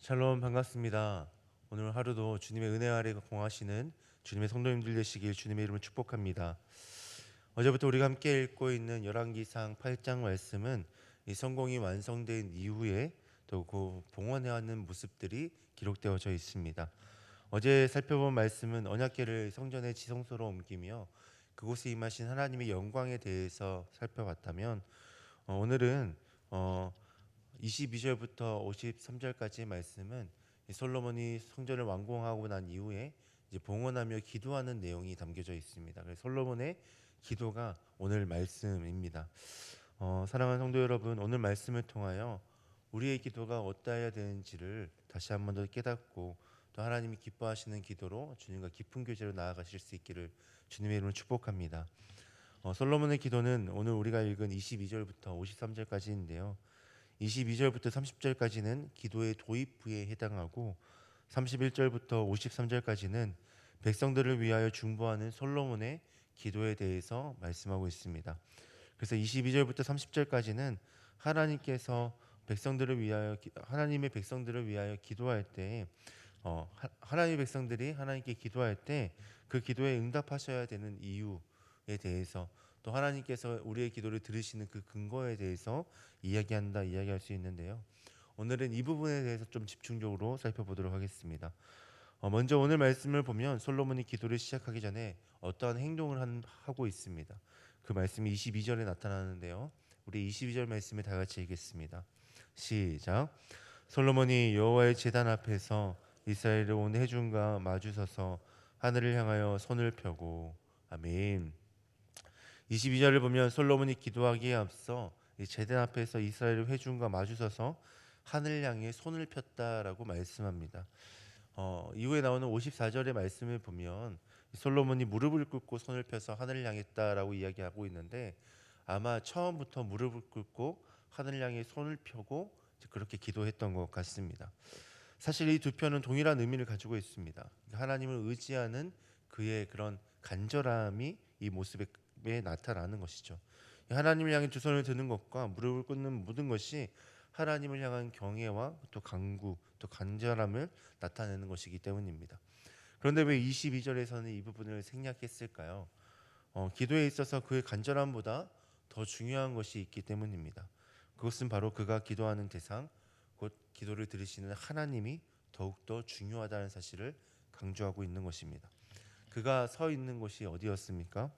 샬롬 반갑습니다. 오늘 하루도 주님의 은혜 아래 공하시는 주님의 성도님들 되시길 주님의 이름으로 축복합니다. 어제부터 우리가 함께 읽고 있는 열왕기상 8장 말씀은 이 성공이 완성된 이후에 또 그 봉헌해하는 모습들이 기록되어져 있습니다. 어제 살펴본 말씀은 언약궤를 성전의 지성소로 옮기며 그곳에 임하신 하나님의 영광에 대해서 살펴봤다면 오늘은 22절부터 53절까지의 말씀은 솔로몬이 성전을 완공하고 난 이후에 이제 봉헌하며 기도하는 내용이 담겨져 있습니다. 그래서 솔로몬의 기도가 오늘 말씀입니다. 사랑하는 성도 여러분, 오늘 말씀을 통하여 우리의 기도가 어떠해야 되는지를 다시 한 번 더 깨닫고 또 하나님이 기뻐하시는 기도로 주님과 깊은 교제로 나아가실 수 있기를 주님의 이름으로 축복합니다. 솔로몬의 기도는 오늘 우리가 읽은 22절부터 53절까지인데요. 22절부터 30절까지는 기도의 도입부에 해당하고 31절부터 53절까지는 백성들을 위하여 중보하는 솔로몬의 기도에 대해서 말씀하고 있습니다. 그래서 22절부터 30절까지는 하나님께서 하나님의 백성들을 위하여 기도할 때 하나님의 백성들이 하나님께 기도할 때 그 기도에 응답하셔야 되는 이유에 대해서 또 하나님께서 우리의 기도를 들으시는 그 근거에 대해서 이야기할 수 있는데요. 오늘은 이 부분에 대해서 좀 집중적으로 살펴보도록 하겠습니다. 먼저 오늘 말씀을 보면 솔로몬이 기도를 시작하기 전에 어떠한 행동을 하고 있습니다. 그 말씀이 22절에 나타나는데요. 우리 22절 말씀을 다 같이 읽겠습니다. 시작. 솔로몬이 여호와의 제단 앞에서 이스라엘의 온 회중과 마주서서 하늘을 향하여 손을 펴고 아멘. 22절을 보면 솔로몬이 기도하기에 앞서 이 제단 앞에서 이스라엘 회중과 마주서서 하늘을 향해 손을 폈다라고 말씀합니다. 이후에 나오는 54절의 말씀을 보면 솔로몬이 무릎을 꿇고 손을 펴서 하늘을 향했다라고 이야기하고 있는데 아마 처음부터 무릎을 꿇고 하늘을 향해 손을 펴고 그렇게 기도했던 것 같습니다. 사실 이 두 편은 동일한 의미를 가지고 있습니다. 하나님을 의지하는 그의 그런 간절함이 이 모습에 나타나는 것이죠. 하나님을 향해 두 손을 드는 것과 무릎을 꿇는 모든 것이 하나님을 향한 경외와 또 간구, 또 간절함을 나타내는 것이기 때문입니다. 그런데 왜 22절에서는 이 부분을 생략했을까요? 기도에 있어서 그의 간절함보다 더 중요한 것이 있기 때문입니다. 그것은 바로 그가 기도하는 대상, 곧 기도를 들으시는 하나님이 더욱더 중요하다는 사실을 강조하고 있는 것입니다. 그가 서 있는 곳이 어디였습니까?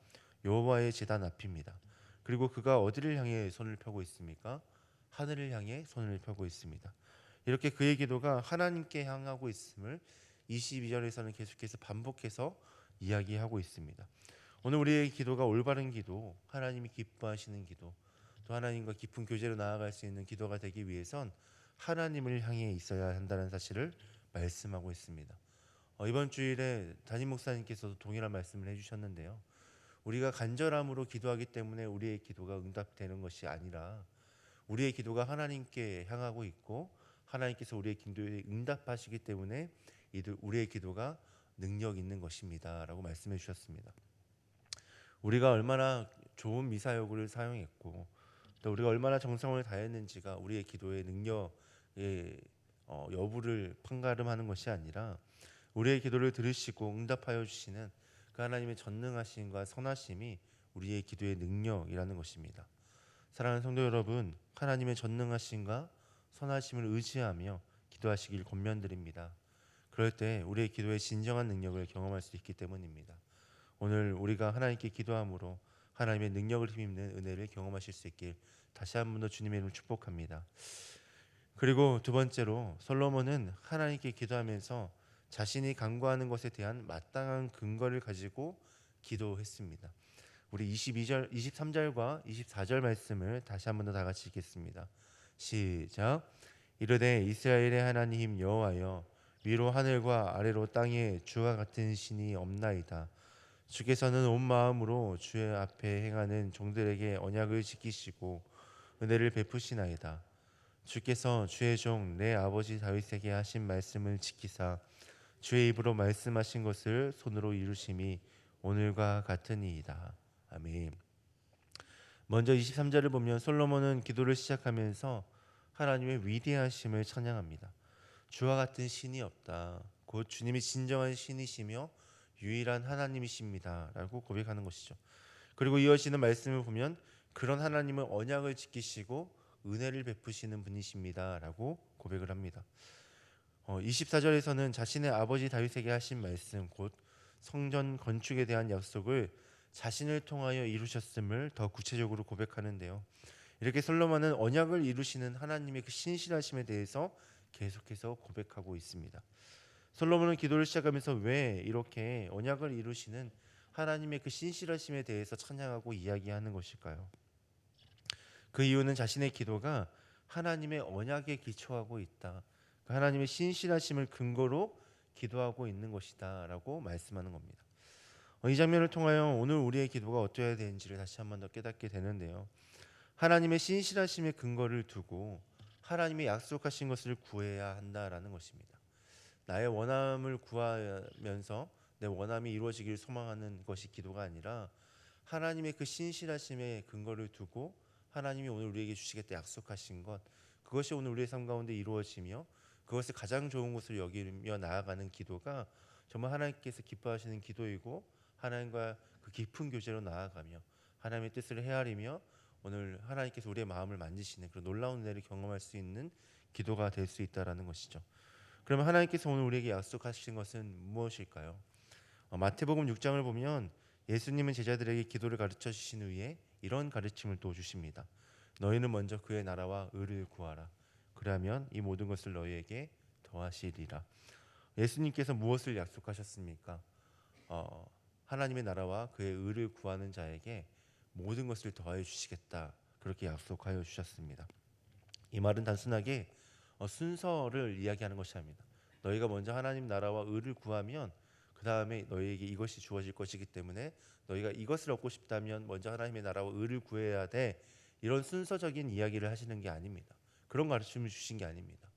여호와의 제단 앞입니다. 그리고 그가 어디를 향해 손을 펴고 있습니까? 하늘을 향해 손을 펴고 있습니다. 이렇게 그의 기도가 하나님께 향하고 있음을 22절에서는 계속해서 반복해서 이야기하고 있습니다. 오늘 우리의 기도가 올바른 기도, 하나님이 기뻐하시는 기도, 또 하나님과 깊은 교제로 나아갈 수 있는 기도가 되기 위해선 하나님을 향해 있어야 한다는 사실을 말씀하고 있습니다. 이번 주일에 담임 목사님께서도 동일한 말씀을 해주셨는데요. 우리가 간절함으로 기도하기 때문에 우리의 기도가 응답되는 것이 아니라 우리의 기도가 하나님께 향하고 있고 하나님께서 우리의 기도에 응답하시기 때문에 우리의 기도가 능력 있는 것입니다 라고 말씀해 주셨습니다. 우리가 얼마나 좋은 미사여구를 사용했고 또 우리가 얼마나 정성을 다했는지가 우리의 기도의 능력의 여부를 판가름하는 것이 아니라 우리의 기도를 들으시고 응답하여 주시는 그 하나님의 전능하심과 선하심이 우리의 기도의 능력이라는 것입니다. 사랑하는 성도 여러분, 하나님의 전능하심과 선하심을 의지하며 기도하시길 권면드립니다. 그럴 때 우리의 기도의 진정한 능력을 경험할 수 있기 때문입니다. 오늘 우리가 하나님께 기도함으로 하나님의 능력을 힘입는 은혜를 경험하실 수 있길 다시 한 번 더 주님의 이름을 축복합니다. 그리고 두 번째로 솔로몬은 하나님께 기도하면서 자신이 간구하는 것에 대한 마땅한 근거를 가지고 기도했습니다. 우리 23절과 24절 말씀을 다시 한 번 더 다 같이 읽겠습니다. 시작. 이르되 이스라엘의 하나님 여호와여, 위로 하늘과 아래로 땅에 주와 같은 신이 없나이다. 주께서는 온 마음으로 주의 앞에 행하는 종들에게 언약을 지키시고 은혜를 베푸시나이다. 주께서 주의 종 내 아버지 다윗에게 하신 말씀을 지키사 주의 입으로 말씀하신 것을 손으로 이루심이 오늘과 같으니이다. 아멘. 먼저 23절을 보면 솔로몬은 기도를 시작하면서 하나님의 위대하심을 찬양합니다. 주와 같은 신이 없다. 곧 주님이 진정한 신이시며 유일한 하나님이십니다라고 고백하는 것이죠. 그리고 이어지는 말씀을 보면 그런 하나님은 언약을 지키시고 은혜를 베푸시는 분이십니다라고 고백을 합니다. 24절에서는 자신의 아버지 다윗에게 하신 말씀, 곧 성전 건축에 대한 약속을 자신을 통하여 이루셨음을 더 구체적으로 고백하는데요. 이렇게 솔로몬은 언약을 이루시는 하나님의 그 신실하심에 대해서 계속해서 고백하고 있습니다. 솔로몬은 기도를 시작하면서 왜 이렇게 언약을 이루시는 하나님의 그 신실하심에 대해서 찬양하고 이야기하는 것일까요? 그 이유는 자신의 기도가 하나님의 언약에 기초하고 있다. 하나님의 신실하심을 근거로 기도하고 있는 것이다라고 말씀하는 겁니다. 이 장면을 통하여 오늘 우리의 기도가 어떠해야 되는지를 다시 한번 더 깨닫게 되는데요. 하나님의 신실하심의 근거를 두고 하나님이 약속하신 것을 구해야 한다라는 것입니다. 나의 원함을 구하면서 내 원함이 이루어지기를 소망하는 것이 기도가 아니라 하나님의 그 신실하심의 근거를 두고 하나님이 오늘 우리에게 주시겠다 약속하신 것, 그것이 오늘 우리의 삶 가운데 이루어지며 그것을 가장 좋은 것으로 여기며 나아가는 기도가 정말 하나님께서 기뻐하시는 기도이고, 하나님과 그 깊은 교제로 나아가며 하나님의 뜻을 헤아리며 오늘 하나님께서 우리의 마음을 만지시는 그런 놀라운 은혜를 경험할 수 있는 기도가 될 수 있다라는 것이죠. 그러면 하나님께서 오늘 우리에게 약속하신 것은 무엇일까요? 마태복음 6장을 보면 예수님은 제자들에게 기도를 가르쳐 주신 후에 이런 가르침을 또 주십니다. 너희는 먼저 그의 나라와 의를 구하라. 그러면 이 모든 것을 너희에게 더하시리라. 예수님께서 무엇을 약속하셨습니까? 하나님의 나라와 그의 의를 구하는 자에게 모든 것을 더하여 주시겠다. 그렇게 약속하여 주셨습니다. 이 말은 단순하게 순서를 이야기하는 것이 아닙니다. 너희가 먼저 하나님 나라와 의를 구하면 그 다음에 너희에게 이것이 주어질 것이기 때문에 너희가 이것을 얻고 싶다면 먼저 하나님의 나라와 의를 구해야 돼. 이런 순서적인 이야기를 하시는 게 아닙니다. 그런 가르침을 주신 게 아닙니다.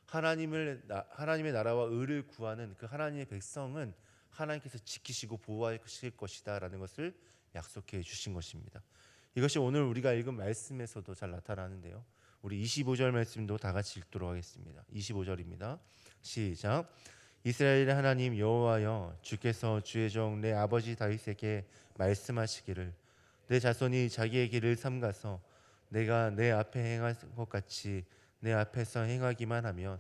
하나님의 나라와 의를 구하는 그 하나님의 백성은 하나님께서 지키시고 보호하실 것이다라는 것을 약속해 주신 것입니다. 이것이 오늘 우리가 읽은 말씀에서도 잘 나타나는데요. 우리 25절 말씀도 다 같이 읽도록 하겠습니다. 25절입니다. 시작. 이스라엘의 하나님 여호와여, 주께서 주의 종 내 아버지 다윗에게 말씀하시기를 내 자손이 자기의 길을 삼가서 내가 내 앞에 행한 것 같이 내 앞에서 행하기만 하면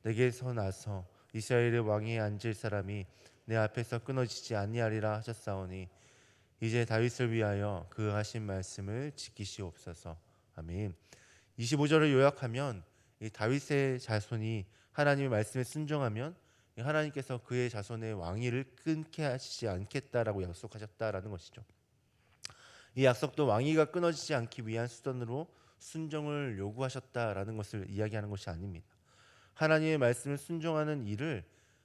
내게서 나서 이스라엘의 왕위에 앉을 사람이 내 앞에서 끊어지지 아니하리라 하셨사오니 이제 다윗을 위하여 그 하신 말씀을 지키시옵소서. 아멘. 25절을 요약하면 이 다윗의 자손이 하나님의 말씀에 순종하면 하나님께서 그의 자손의 왕위를 끊게 하시지 않겠다라고 약속하셨다라는 것이죠. 이 약속도 왕위가 끊어지지 않기 위한 수단으로 순종을 요구하셨다라는 것을 이야기하는 것이 아닙니다. 하나님의 말씀을 순종하는 일을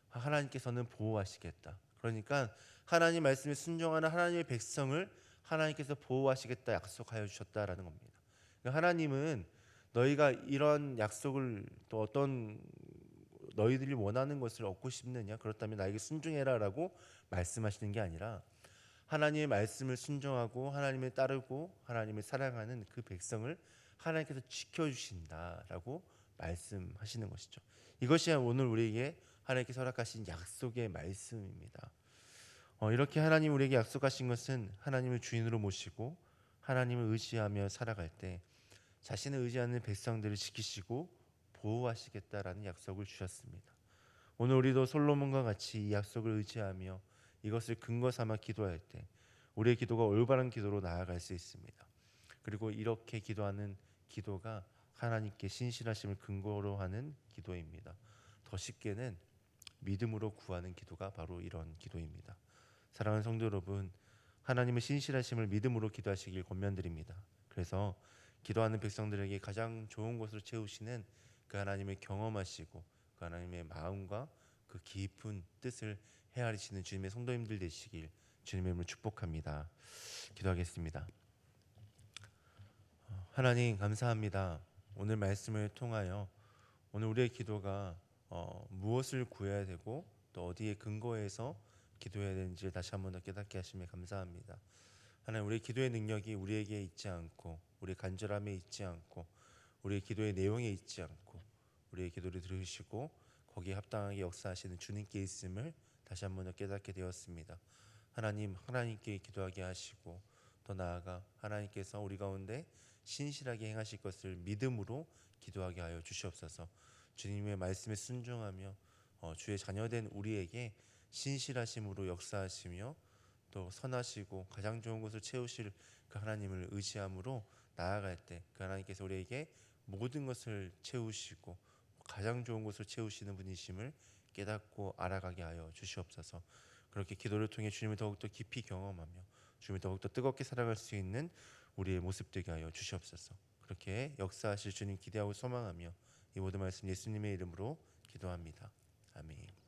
하나님께서는 보호하시겠다. 그러니까 하나님 말씀에 순종하는 하나님의 백성을 하나님께서 보호하시겠다 약속하여 주셨다라는 겁니다. 하나님은 너희가 이런 약속을 또 어떤 너희들이 원하는 것을 얻고 싶느냐, 그렇다면 나에게 순종해라라고 말씀하시는 게 아니라 하나님의 말씀을 순종하고 하나님을 따르고 하나님을 사랑하는 그 백성을 하나님께서 지켜주신다라고 말씀하시는 것이죠. 이것이 오늘 우리에게 하나님께서 허락하신 약속의 말씀입니다. 이렇게 하나님 우리에게 약속하신 것은 하나님을 주인으로 모시고 하나님을 의지하며 살아갈 때 자신을 의지하는 백성들을 지키시고 보호하시겠다라는 약속을 주셨습니다. 오늘 우리도 솔로몬과 같이 이 약속을 의지하며 이것을 근거 삼아 기도할 때 우리의 기도가 올바른 기도로 나아갈 수 있습니다. 그리고 이렇게 기도하는 기도가 하나님께 신실하심을 근거로 하는 기도입니다. 더 쉽게는 믿음으로 구하는 기도가 바로 이런 기도입니다. 사랑하는 성도 여러분, 하나님의 신실하심을 믿음으로 기도하시길 권면드립니다. 그래서 기도하는 백성들에게 가장 좋은 것으로 채우시는 그 하나님을 경험하시고 그 하나님의 마음과 그 깊은 뜻을 헤아리시는 주님의 성도님들 되시길 주님의 이름으로 축복합니다. 기도하겠습니다. 하나님 감사합니다. 오늘 말씀을 통하여 오늘 우리의 기도가 무엇을 구해야 되고 또 어디에 근거해서 기도해야 되는지 다시 한번 더 깨닫게 하심에 감사합니다. 하나님, 우리의 기도의 능력이 우리에게 있지 않고 우리의 간절함에 있지 않고 우리의 기도의 내용에 있지 않고 우리의 기도를 들으시고 거기에 합당하게 역사하시는 주님께 있음을 다시 한번 더 깨닫게 되었습니다. 하나님께 기도하게 하시고 더 나아가 하나님께서 우리 가운데 신실하게 행하실 것을 믿음으로 기도하게 하여 주시옵소서. 주님의 말씀에 순종하며 주의 자녀된 우리에게 신실하심으로 역사하시며 또 선하시고 가장 좋은 것을 채우실 그 하나님을 의지함으로 나아갈 때 그 하나님께서 우리에게 모든 것을 채우시고 가장 좋은 것을 채우시는 분이심을 깨닫고 알아가게 하여 주시옵소서. 그렇게 기도를 통해 주님을 더욱더 깊이 경험하며 주님을 더욱더 뜨겁게 사랑할 수 있는 우리의 모습 되게 하여 주시옵소서. 그렇게 역사하실 주님 기대하고 소망하며 이 모든 말씀 예수님의 이름으로 기도합니다. 아멘.